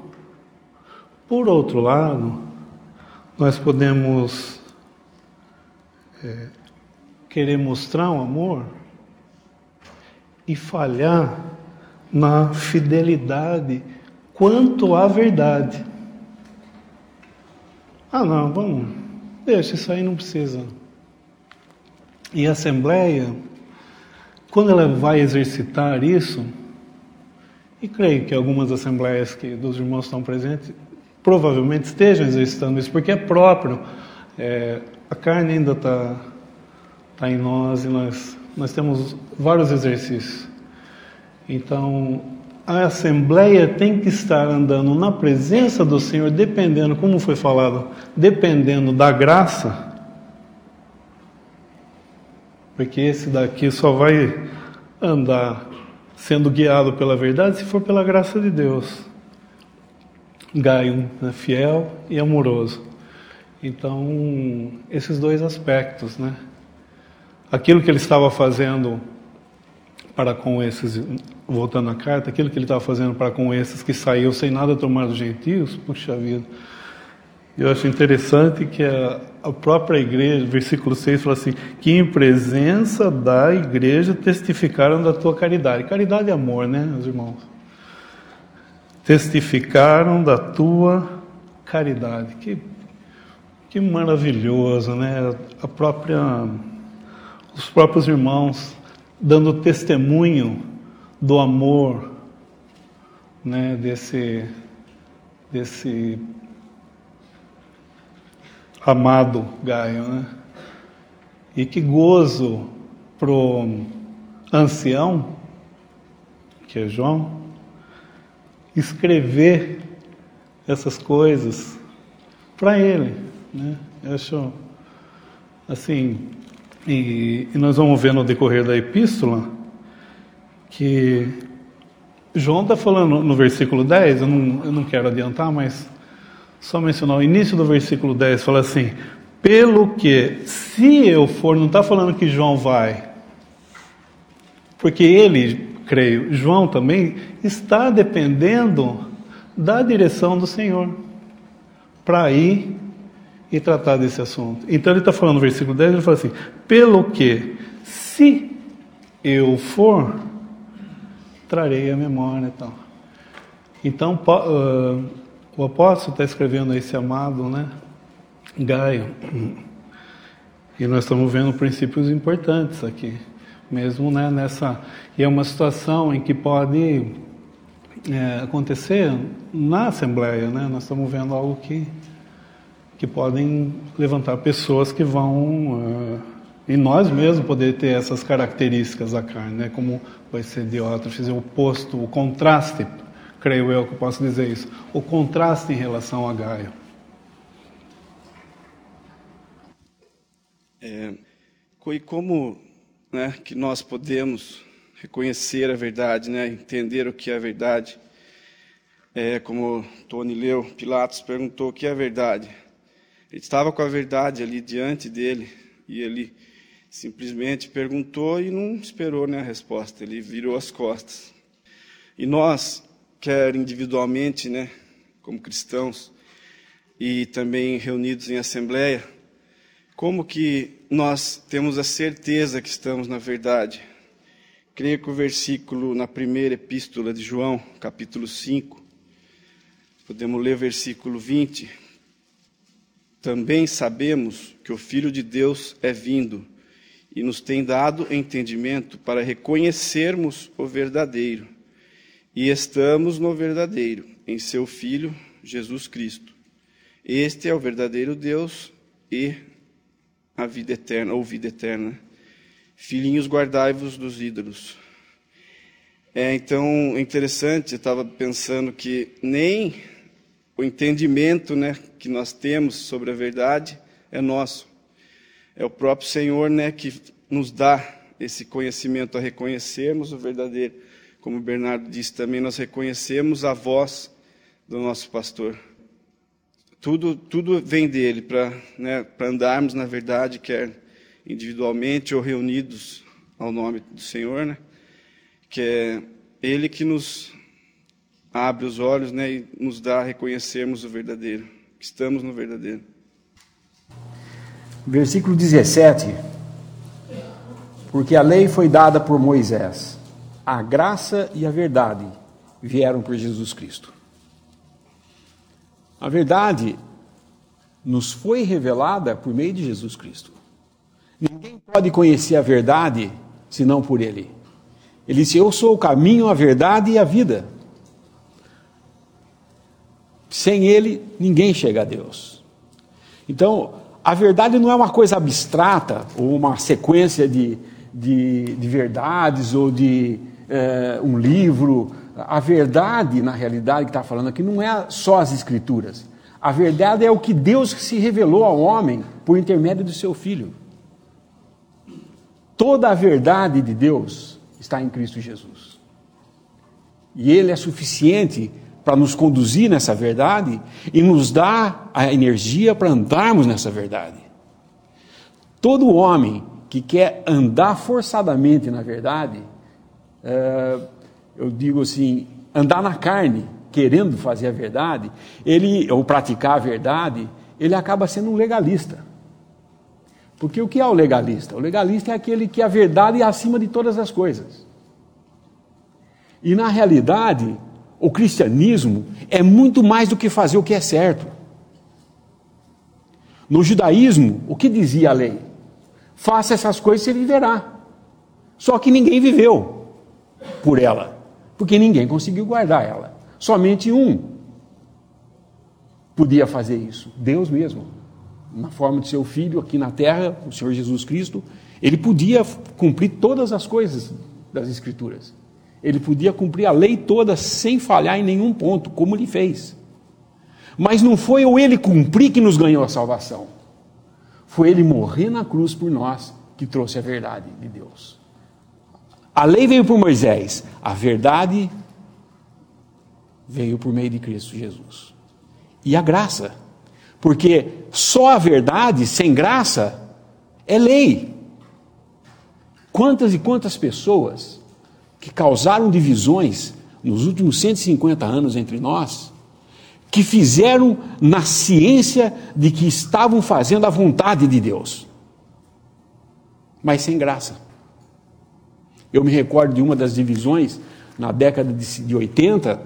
por outro lado, nós podemos querer mostrar um amor e falhar na fidelidade quanto à verdade. não, vamos, deixa, isso aí não precisa. E a Assembleia, quando ela vai exercitar isso, e creio que algumas assembleias que dos irmãos estão presentes, provavelmente estejam exercitando isso, porque é próprio. A carne ainda está em nós e nós temos vários exercícios. Então, a Assembleia tem que estar andando na presença do Senhor, dependendo, como foi falado, dependendo da graça, porque esse daqui só vai andar sendo guiado pela verdade se for pela graça de Deus. Gaio, né, fiel e amoroso. Então, esses dois aspectos, né? Aquilo que ele estava fazendo para com esses, voltando à carta, aquilo que ele estava fazendo para com esses que saíam sem nada tomar dos gentios, puxa vida. Eu acho interessante que a própria igreja, versículo 6, fala assim, que em presença da igreja testificaram da tua caridade. Caridade é amor, né, meus irmãos? Testificaram da tua caridade. Que maravilhoso, né? Os próprios irmãos dando testemunho do amor, né, desse amado Gaio, né? E que gozo pro ancião, que é João, escrever essas coisas para ele, né? Eu acho assim, e nós vamos ver no decorrer da epístola que João está falando no versículo 10, eu não quero adiantar, mas só mencionar o início do versículo 10, fala assim, pelo que, se eu for, não está falando que João vai, porque ele, creio, João também, está dependendo da direção do Senhor, para ir e tratar desse assunto. Então ele está falando no versículo 10, ele fala assim, pelo que, se eu for, trarei a memória e tal. Então, o apóstolo está escrevendo a esse amado, né, Gaio, e nós estamos vendo princípios importantes aqui, mesmo, né, e é uma situação em que pode acontecer na Assembleia, né, nós estamos vendo algo que podem levantar pessoas que vão, e nós mesmos poder ter essas características da carne, né, como vai ser Diótrefes, o oposto, o contraste, creio eu que eu posso dizer isso, o contraste em relação a Gaio. E como, né, que nós podemos reconhecer a verdade, né, entender o que é a verdade? Como Tony leu, Pilatos perguntou o que é a verdade. Ele estava com a verdade ali diante dele e ele simplesmente perguntou e não esperou, né, a resposta. Ele virou as costas. E nós, quer individualmente, né, como cristãos, e também reunidos em assembleia, como que nós temos a certeza que estamos na verdade? Creio que o versículo na primeira epístola de João, capítulo 5, podemos ler o versículo 20. Também sabemos que o Filho de Deus é vindo e nos tem dado entendimento para reconhecermos o verdadeiro. E estamos no verdadeiro, em seu Filho, Jesus Cristo. Este é o verdadeiro Deus e a vida eterna, ou vida eterna. Filhinhos, guardai-vos dos ídolos. Então, é interessante, eu estava pensando que nem o entendimento, né, que nós temos sobre a verdade é nosso. É o próprio Senhor, né, que nos dá esse conhecimento a reconhecermos o verdadeiro. Como o Bernardo disse também, nós reconhecemos a voz do nosso pastor. Tudo vem dele para andarmos na verdade, quer individualmente ou reunidos ao nome do Senhor, né? Que é Ele que nos abre os olhos, né, e nos dá a reconhecermos o verdadeiro, que estamos no verdadeiro. Versículo 17. Porque a lei foi dada por Moisés, a graça e a verdade vieram por Jesus Cristo. A verdade nos foi revelada por meio de Jesus Cristo. Ninguém pode conhecer a verdade senão por Ele. Ele disse: eu sou o caminho, a verdade e a vida. Sem Ele, ninguém chega a Deus. Então, a verdade não é uma coisa abstrata, ou uma sequência de verdades, ou de um livro. A verdade, na realidade, que está falando aqui, não é só as Escrituras. A verdade é o que Deus se revelou ao homem por intermédio do seu Filho. Toda a verdade de Deus está em Cristo Jesus. E Ele é suficiente para nos conduzir nessa verdade e nos dar a energia para andarmos nessa verdade. Todo homem que quer andar forçadamente na verdade, eu digo assim, andar na carne, querendo fazer a verdade, ou praticar a verdade, ele acaba sendo um legalista. Porque o que é o legalista? O legalista é aquele que a verdade é acima de todas as coisas. E na realidade, o cristianismo é muito mais do que fazer o que é certo. No judaísmo, o que dizia a lei? Faça essas coisas e você viverá. Só que ninguém viveu por ela, porque ninguém conseguiu guardar ela. Somente um podia fazer isso, Deus mesmo, na forma de seu Filho aqui na terra, o Senhor Jesus Cristo. Ele podia cumprir todas as coisas das Escrituras. Ele podia cumprir a lei toda sem falhar em nenhum ponto, como ele fez. Mas não foi o ele cumprir que nos ganhou a salvação. Foi ele morrer na cruz por nós que trouxe a verdade de Deus. A lei veio por Moisés, a verdade veio por meio de Cristo Jesus. E a graça, porque só a verdade sem graça é lei. Quantas e quantas pessoas que causaram divisões nos últimos 150 anos entre nós, que fizeram na ciência de que estavam fazendo a vontade de Deus, mas sem graça. Eu me recordo de uma das divisões, na década de 80,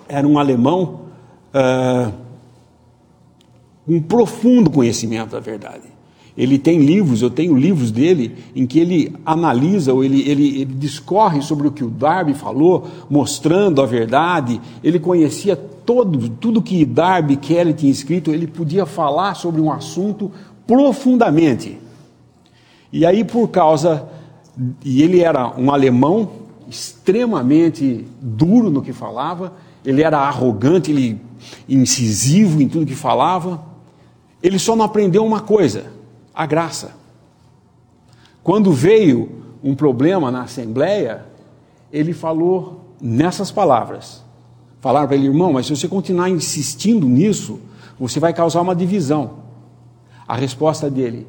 era um alemão, um profundo conhecimento da verdade. Ele tem livros, eu tenho livros dele, em que ele analisa, ou ele discorre sobre o que o Darby falou, mostrando a verdade. Ele conhecia tudo que Darby Kelly tinha escrito, ele podia falar sobre um assunto profundamente. E aí, e ele era um alemão extremamente duro no que falava, ele era arrogante, incisivo em tudo que falava. Ele só não aprendeu uma coisa: a graça. Quando veio um problema na Assembleia, ele falou nessas palavras. Falaram para ele: irmão, mas se você continuar insistindo nisso, você vai causar uma divisão. A resposta dele: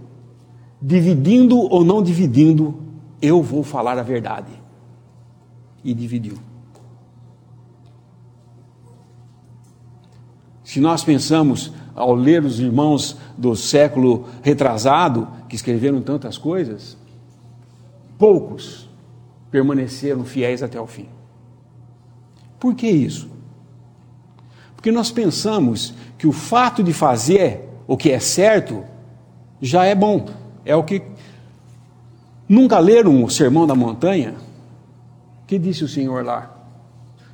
dividindo ou não dividindo, eu vou falar a verdade. E dividiu. Se nós pensamos, ao ler os irmãos do século retrasado, que escreveram tantas coisas, poucos permaneceram fiéis até o fim. Por que isso? Porque nós pensamos que o fato de fazer o que é certo já é bom. É o que... Nunca leram o Sermão da Montanha? O que disse o Senhor lá?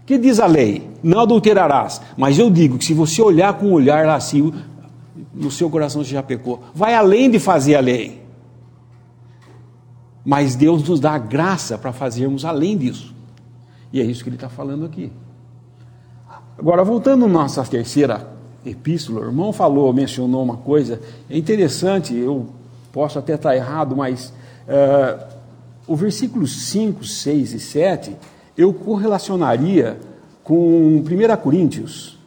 O que diz a lei? Não adulterarás. Mas eu digo que se você olhar com um olhar lascivo, no seu coração você já pecou. Vai além de fazer a lei. Mas Deus nos dá a graça para fazermos além disso. E é isso que ele está falando aqui. Agora, voltando à nossa terceira epístola, o irmão mencionou uma coisa, é interessante, eu posso até estar errado, mas o versículos 5, 6 e 7, eu correlacionaria com 1 Coríntios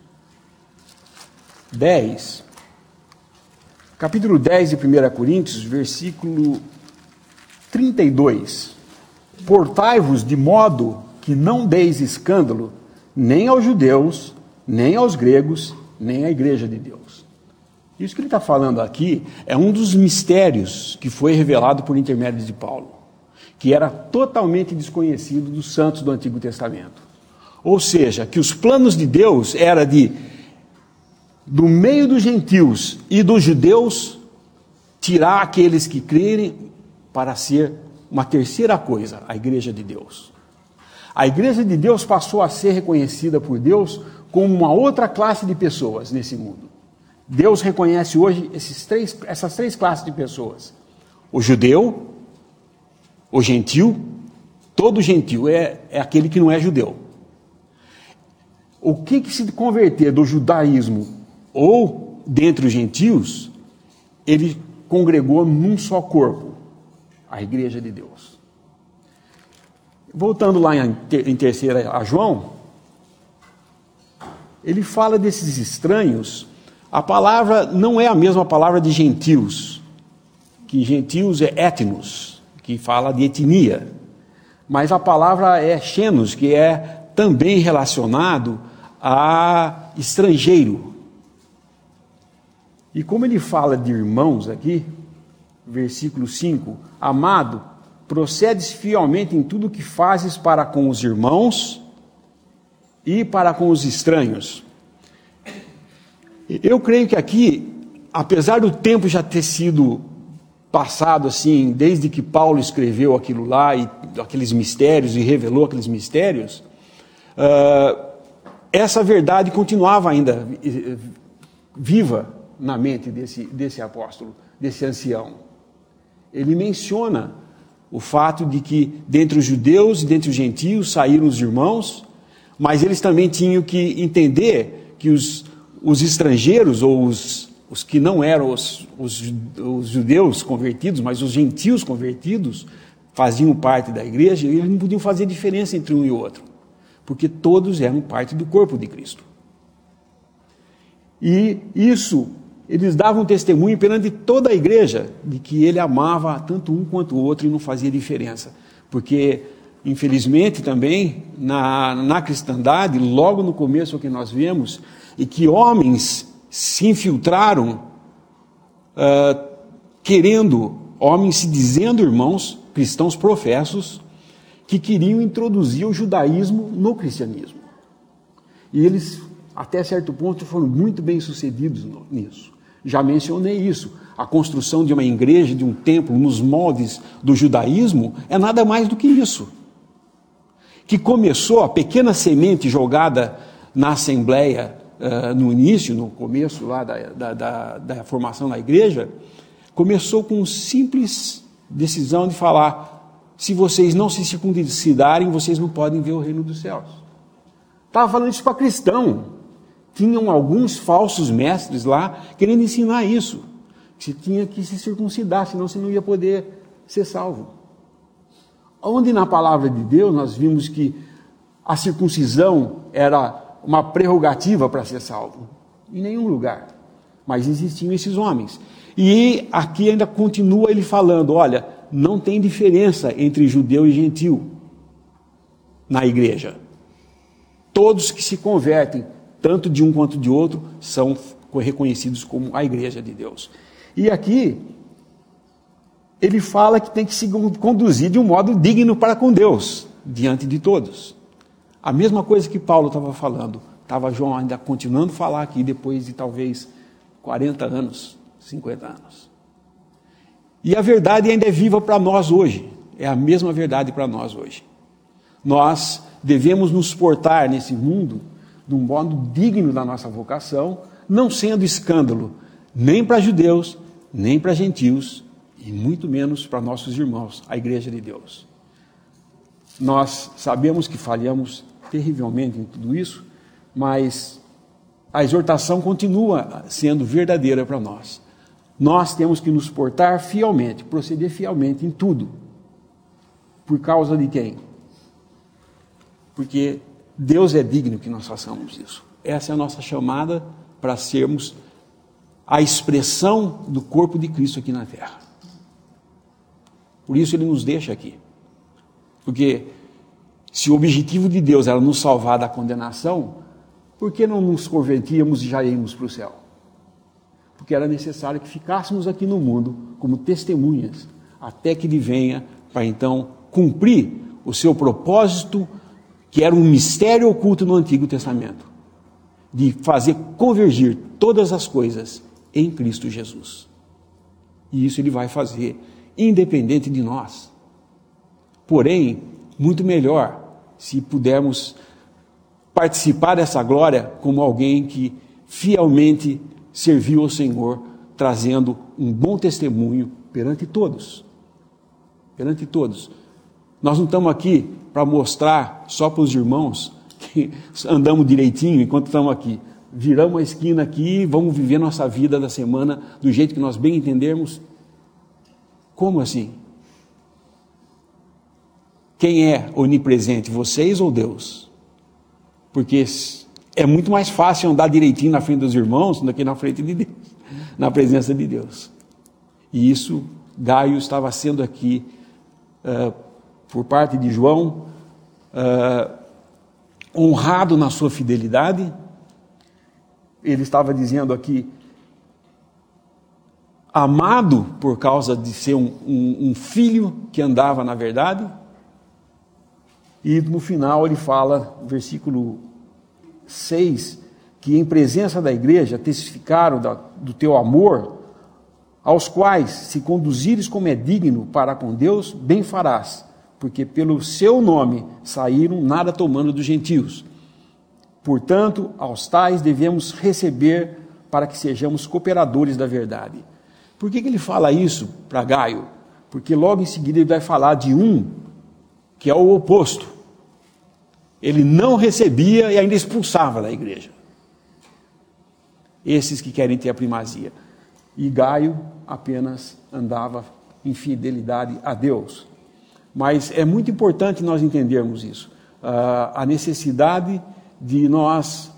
10, capítulo 10 de 1 Coríntios, versículo 32. Portai-vos de modo que não deis escândalo nem aos judeus, nem aos gregos, nem à igreja de Deus. Isso que ele está falando aqui é um dos mistérios que foi revelado por intermédio de Paulo, que era totalmente desconhecido dos santos do Antigo Testamento. Ou seja, que os planos de Deus era de do meio dos gentios e dos judeus, tirar aqueles que crerem para ser uma terceira coisa, a igreja de Deus. A igreja de Deus passou a ser reconhecida por Deus como uma outra classe de pessoas nesse mundo. Deus reconhece hoje essas três classes de pessoas. O judeu, o gentil, todo gentil é aquele que não é judeu. O que se converter do judaísmo ou dentre os gentios, ele congregou num só corpo, a igreja de Deus. Voltando lá em 3ª a João, ele fala desses estranhos. A palavra não é a mesma palavra de gentios, que gentios é etnos, que fala de etnia, mas a palavra é xenos, que é também relacionado a estrangeiro. E como ele fala de irmãos aqui, versículo 5, amado, procedes fielmente em tudo o que fazes para com os irmãos e para com os estranhos. Eu creio que aqui, apesar do tempo já ter sido passado assim, desde que Paulo escreveu aquilo lá, e aqueles mistérios, e revelou aqueles mistérios, essa verdade continuava ainda viva na mente desse apóstolo, desse ancião. Ele menciona o fato de que dentre os judeus e dentre os gentios saíram os irmãos, mas eles também tinham que entender que os estrangeiros, ou os que não eram os judeus convertidos, mas os gentios convertidos, faziam parte da igreja, e eles não podiam fazer diferença entre um e outro, porque todos eram parte do corpo de Cristo. E isso, eles davam testemunho perante toda a igreja de que ele amava tanto um quanto o outro e não fazia diferença. Porque, infelizmente, também, na cristandade, logo no começo o que nós vemos, e que homens se infiltraram, homens se dizendo irmãos, cristãos professos, que queriam introduzir o judaísmo no cristianismo. E eles, até certo ponto, foram muito bem sucedidos nisso. Já mencionei isso. A construção de uma igreja, de um templo, nos moldes do judaísmo, é nada mais do que isso. Que começou, a pequena semente jogada na Assembleia, no início, no começo lá da formação da igreja, começou com uma simples decisão de falar: se vocês não se circuncidarem, vocês não podem ver o reino dos céus. Estava falando isso para cristão. Tinham alguns falsos mestres lá querendo ensinar isso. Você tinha que se circuncidar, senão você não ia poder ser salvo. Onde na palavra de Deus nós vimos que a circuncisão era uma prerrogativa para ser salvo? Em nenhum lugar. Mas existiam esses homens. E aqui ainda continua ele falando: olha, não tem diferença entre judeu e gentil na igreja. Todos que se convertem, tanto de um quanto de outro, são reconhecidos como a igreja de Deus. E aqui, ele fala que tem que se conduzir de um modo digno para com Deus, diante de todos. A mesma coisa que Paulo estava falando, estava João ainda continuando a falar aqui, depois de talvez 40 anos, 50 anos. E a verdade ainda é viva para nós hoje, é a mesma verdade para nós hoje. Nós devemos nos portar nesse mundo de um modo digno da nossa vocação, não sendo escândalo nem para judeus, nem para gentios, e muito menos para nossos irmãos, a igreja de Deus. Nós sabemos que falhamos terrivelmente em tudo isso, mas a exortação continua sendo verdadeira para nós. Nós temos que nos portar fielmente, proceder fielmente em tudo. Por causa de quem? Porque Deus é digno que nós façamos isso. Essa é a nossa chamada para sermos a expressão do corpo de Cristo aqui na terra. Por isso ele nos deixa aqui. Porque se o objetivo de Deus era nos salvar da condenação, por que não nos convertíamos e já íamos para o céu? Porque era necessário que ficássemos aqui no mundo como testemunhas, até que ele venha para então cumprir o seu propósito, que era um mistério oculto no Antigo Testamento. de fazer convergir todas as coisas em Cristo Jesus. E isso ele vai fazer independente de nós. Porém, muito melhor se pudermos participar dessa glória como alguém que fielmente serviu ao Senhor, trazendo um bom testemunho perante todos. Perante todos. Nós não estamos aqui para mostrar só para os irmãos que andamos direitinho enquanto estamos aqui. Viramos a esquina aqui e vamos viver nossa vida da semana do jeito que nós bem entendermos. Como assim? Quem é onipresente, vocês ou Deus? Porque é muito mais fácil andar direitinho na frente dos irmãos do que na frente de Deus, na presença de Deus. E isso, Gaio estava sendo aqui, por parte de João, honrado na sua fidelidade. Ele estava dizendo aqui, amado por causa de ser um filho que andava na verdade. E no final ele fala, versículo 6, que em presença da igreja testificaram do teu amor, aos quais, se conduzires como é digno para com Deus, bem farás, porque pelo seu nome saíram nada tomando dos gentios. Portanto, aos tais devemos receber para que sejamos cooperadores da verdade. Por que ele fala isso para Gaio? Porque logo em seguida ele vai falar de um que é o oposto. Ele não recebia e ainda expulsava da igreja. Esses que querem ter a primazia. E Gaio apenas andava em fidelidade a Deus. Mas é muito importante nós entendermos isso. A necessidade de nós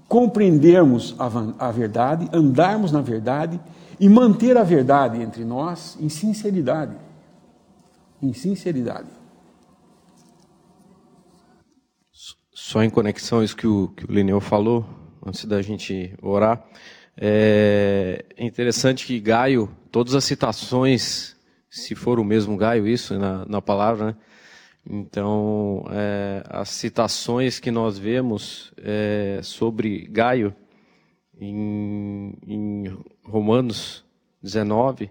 compreendermos a verdade, andarmos na verdade e manter a verdade entre nós em sinceridade. Em sinceridade. Só em conexão a isso que o Lineu falou, antes da gente orar, é interessante que Gaio, todas as citações, se for o mesmo Gaio, isso na palavra, né? Então, as citações que nós vemos sobre Gaio em Romanos 19,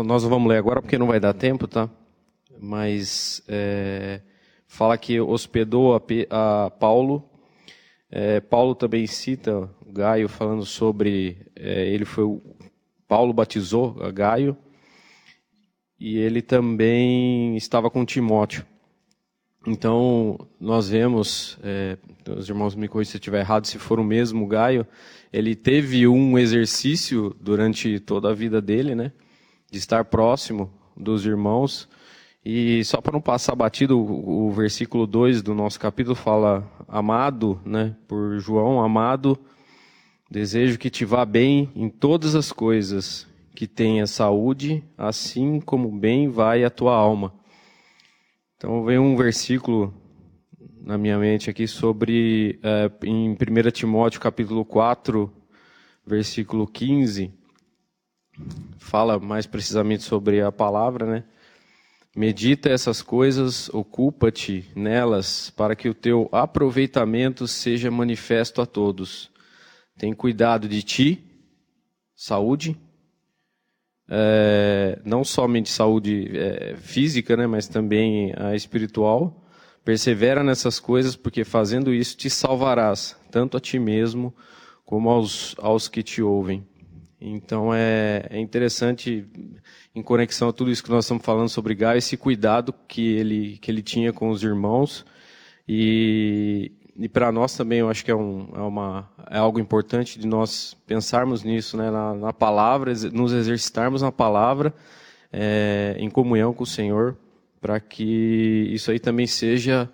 nós não vamos ler agora porque não vai dar tempo, tá? Mas fala que hospedou a Paulo. Paulo também cita Gaio falando sobre Paulo batizou a Gaio e ele também estava com Timóteo. Então nós vemos, os irmãos me corrigem se eu estiver errado, se for o mesmo Gaio, ele teve um exercício durante toda a vida dele, né, de estar próximo dos irmãos. E só para não passar batido, o versículo 2 do nosso capítulo fala, amado, né, por João, amado, desejo que te vá bem em todas as coisas, que tenha saúde, assim como bem vai a tua alma. Então vem um versículo na minha mente aqui sobre, em 1 Timóteo capítulo 4, versículo 15, fala mais precisamente sobre a palavra, né? Medita essas coisas, ocupa-te nelas, para que o teu aproveitamento seja manifesto a todos. Tem cuidado de ti, saúde, não somente saúde física, né, mas também a espiritual. Persevera nessas coisas, porque fazendo isso te salvarás, tanto a ti mesmo como aos que te ouvem. Então é interessante, em conexão a tudo isso que nós estamos falando sobre Gaio, esse cuidado que ele tinha com os irmãos. E para nós também eu acho que é algo importante de nós pensarmos nisso, né, na palavra, nos exercitarmos na palavra, em comunhão com o Senhor, para que isso aí também seja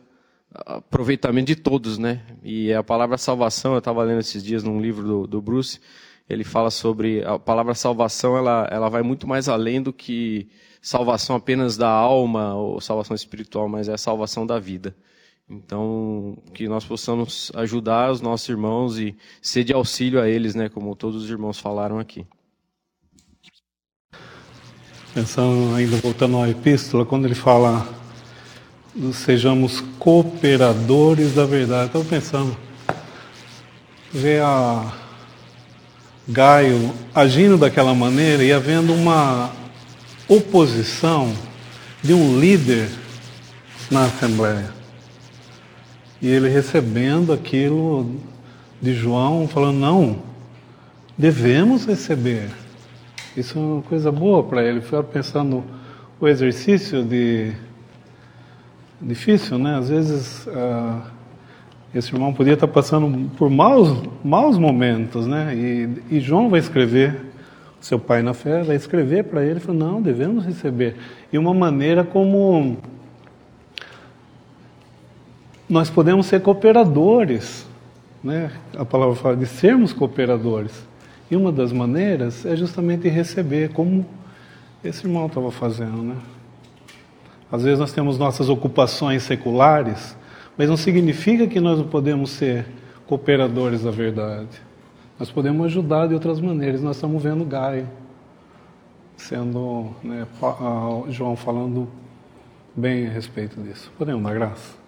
aproveitamento de todos, né? E a palavra salvação, eu estava lendo esses dias num livro do Bruce, ele fala sobre a palavra salvação, ela vai muito mais além do que salvação apenas da alma ou salvação espiritual, mas é a salvação da vida. Então, que nós possamos ajudar os nossos irmãos e ser de auxílio a eles, né, como todos os irmãos falaram aqui. Pensando, ainda voltando à epístola, quando ele fala sejamos cooperadores da verdade. Estou pensando, ver a Gaio agindo daquela maneira e havendo uma oposição de um líder na Assembleia. E ele recebendo aquilo de João, falando, não, devemos receber. Isso é uma coisa boa para ele. Foi pensando o exercício difícil, né? Às vezes esse irmão podia estar passando por maus momentos, né? E João vai escrever, seu pai na fé vai escrever para ele, falando, não, devemos receber. E uma maneira como nós podemos ser cooperadores, né? A palavra fala de sermos cooperadores. E uma das maneiras é justamente receber, como esse irmão estava fazendo, né? Às vezes nós temos nossas ocupações seculares, mas não significa que nós não podemos ser cooperadores da verdade. Nós podemos ajudar de outras maneiras. Nós estamos vendo Gaio sendo, né, João falando bem a respeito disso. Podemos dar graça?